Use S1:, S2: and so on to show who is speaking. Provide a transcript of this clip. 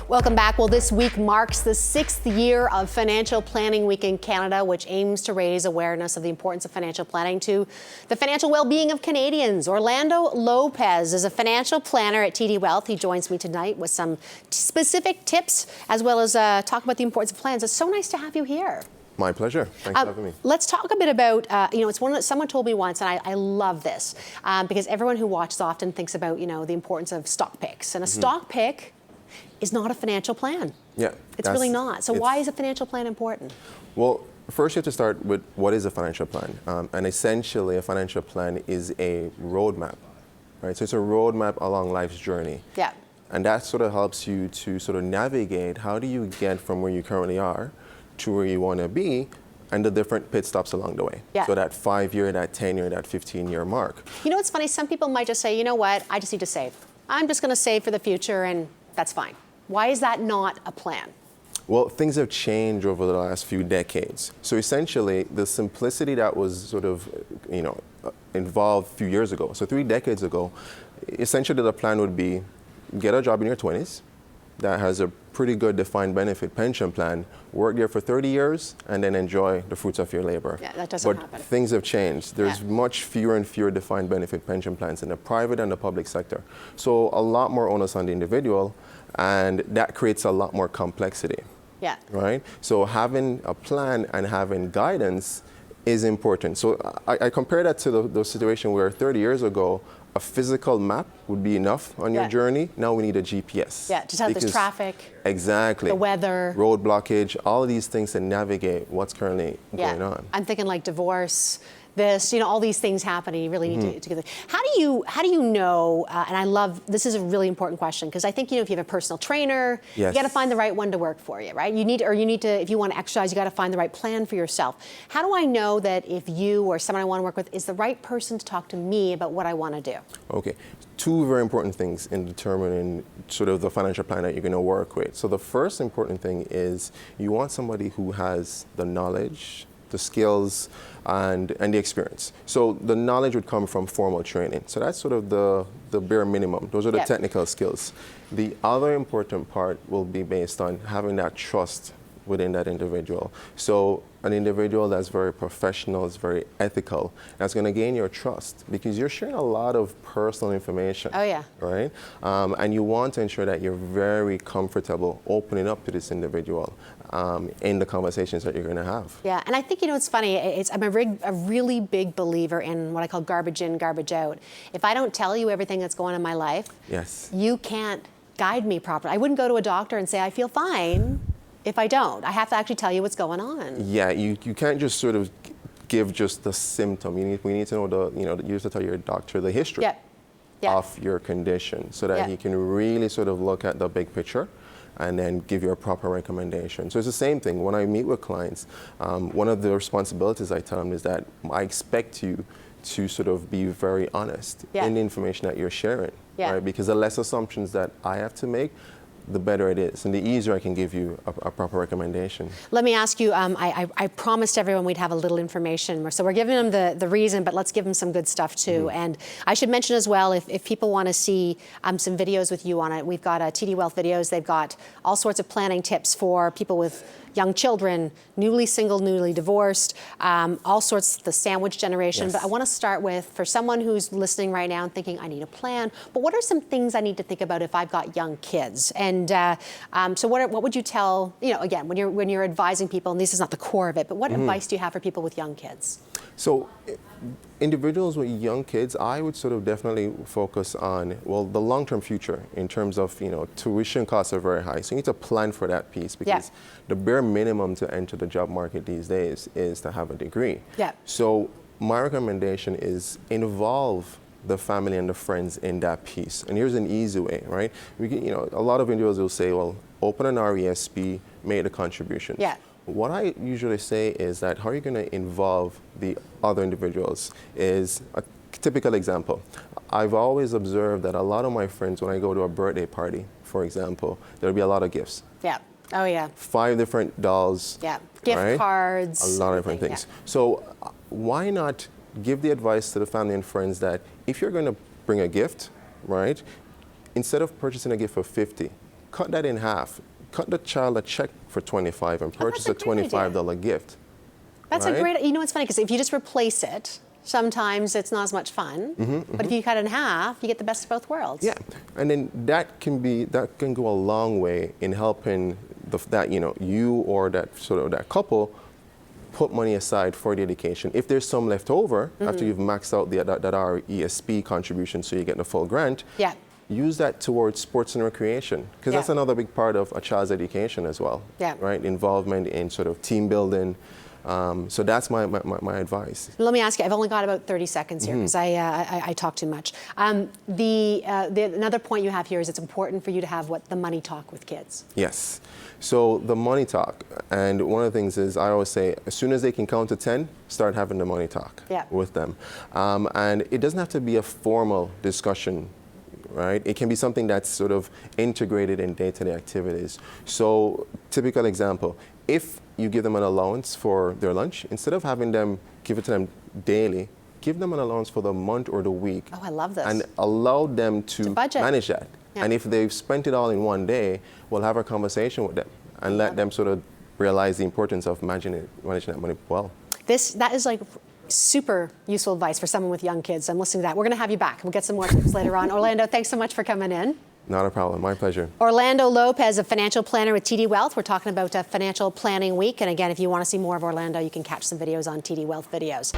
S1: Welcome back. Well, this week marks the 6th year of Financial Planning Week in Canada, which aims to raise awareness of the importance of financial planning to the financial well-being of Canadians. Orlando Lopez is a financial planner at TD Wealth. He joins me tonight with some specific tips as well as talk about the importance of plans. It's so nice to have you here.
S2: My pleasure. Thanks for having me.
S1: Let's talk a bit about, it's one that someone told me once, and I love this, because everyone who watches often thinks about, the importance of stock picks. And a stock pick is not a financial plan.
S2: Yeah.
S1: It's really not. So why is a financial plan important?
S2: Well, first you have to start with what is a financial plan. And essentially a financial plan is a roadmap, right? So it's a roadmap along life's journey.
S1: Yeah.
S2: And that sort of helps you to sort of navigate how do you get from where you currently are to where you want to be, and the different pit stops along the way.
S1: Yeah.
S2: So that 5-year, that 10-year, that 15-year mark.
S1: You know what's funny? Some people might just say, you know what, I just need to save. I'm just going to save for the future and that's fine. Why is that not a plan?
S2: Well, things have changed over the last few decades. So essentially, the simplicity that was sort of, involved a few years ago, so 3 decades ago, essentially the plan would be get a job in your 20s that has a pretty good defined benefit pension plan, work there for 30 years, and then enjoy the fruits of your labor.
S1: Yeah, that doesn't happen.
S2: But things have changed. There's much fewer and fewer defined benefit pension plans in the private and the public sector. So a lot more onus on the individual, and that creates a lot more complexity.
S1: Yeah.
S2: Right? So having a plan and having guidance is important. So I compare that to the situation where 30 years ago, a physical map would be enough on your journey. Now we need a GPS.
S1: Yeah, to tell there's traffic.
S2: Exactly.
S1: The weather.
S2: Road blockage, all of these things to navigate what's currently going on.
S1: I'm thinking like divorce, this, all these things happening. You really need to get. How do you know? And I love this is a really important question because I think if you have a personal trainer, you got to find the right one to work for you, right? You need to if you want to exercise, you got to find the right plan for yourself. How do I know that if you or someone I want to work with is the right person to talk to me about what I want to do?
S2: Okay, 2 very important things in determining sort of the financial plan that you're going to work with. So the first important thing is you want somebody who has the knowledge, the skills, and the experience. So the knowledge would come from formal training. So that's sort of the bare minimum. Those are the technical skills. The other important part will be based on having that trust within that individual. So an individual that's very professional, is very ethical, that's going to gain your trust because you're sharing a lot of personal information.
S1: Oh yeah.
S2: Right? And you want to ensure that you're very comfortable opening up to this individual in the conversations that you're going to have.
S1: Yeah, and I think, it's funny, I'm a really big believer in what I call garbage in, garbage out. If I don't tell you everything that's going on in my life, you can't guide me properly. I wouldn't go to a doctor and say, I feel fine, if I don't. I have to actually tell you what's going on. Yeah,
S2: you can't just sort of give just the symptom. We need to know you have to tell your doctor the history of your condition so that he can really sort of look at the big picture and then give you a proper recommendation. So it's the same thing. When I meet with clients, one of the responsibilities I tell them is that I expect you to sort of be very honest in the information that you're sharing, right? Because the less assumptions that I have to make, the better it is, and the easier I can give you a proper recommendation.
S1: Let me ask you, I promised everyone we'd have a little information, so we're giving them the reason, but let's give them some good stuff too. And I should mention as well, if people want to see some videos with you on it, we've got TD Wealth videos. They've got all sorts of planning tips for people with young children, newly single, newly divorced, all sorts, the sandwich generation. But I want to start with, for someone who's listening right now and thinking, I need a plan, but what are some things I need to think about if I've got young kids? And so what would you tell, again, when you're advising people, and this is not the core of it, but what advice do you have for people with young kids?
S2: So individuals with young kids, I would sort of definitely focus on, the long-term future in terms of, tuition costs are very high. So you need to plan for that piece because the bare minimum to enter the job market these days is to have a degree. So my recommendation is involve the family and the friends in that piece. And here's an easy way, right? A lot of individuals will say, open an RESP, make the contribution. What I usually say is that how are you going to involve the other individuals is a typical example. I've always observed that a lot of my friends, when I go to a birthday party, for example, there'll be a lot of gifts.
S1: Oh yeah.
S2: 5 different dolls.
S1: Gift cards.
S2: A lot of different things. So why not give the advice to the family and friends that if you're going to bring a gift, right, instead of purchasing a gift for $50, cut that in half. Cut the child a check for $25 and purchase a
S1: great
S2: $25 gift.
S1: That's
S2: right?
S1: a great, you know, it's funny because if you just replace it, sometimes it's not as much fun. But if you cut it in half, you get the best of both worlds.
S2: Yeah, and then that can go a long way in helping you or that couple put money aside for the education. If there's some left over after you've maxed out that RESP contribution, so you get the full grant.
S1: Yeah.
S2: Use that towards sports and recreation, because that's another big part of a child's education as well.
S1: Yeah.
S2: Right, involvement in sort of team building. So that's my advice.
S1: Let me ask you, I've only got about 30 seconds here because I talk too much. Another point you have here is it's important for you to have the money talk with kids.
S2: Yes. So the money talk, and one of the things is I always say, as soon as they can count to 10, start having the money talk with them. And it doesn't have to be a formal discussion, right? It can be something that's sort of integrated in day-to-day activities. So typical example, if you give them an allowance for their lunch, instead of having them give it to them daily, give them an allowance for the month or the week.
S1: Oh, I love this.
S2: And allow them to manage that. Yeah. And if they've spent it all in one day, we'll have a conversation with them and let them sort of realize the importance of managing that money well.
S1: That is like super useful advice for someone with young kids. I'm listening to that. We're going to have you back. We'll get some more tips later on. Orlando, thanks so much for coming in.
S2: Not a problem. My pleasure.
S1: Orlando Lopez, a financial planner with TD Wealth. We're talking about Financial Planning Week. And again, if you want to see more of Orlando, you can catch some videos on TD Wealth Videos.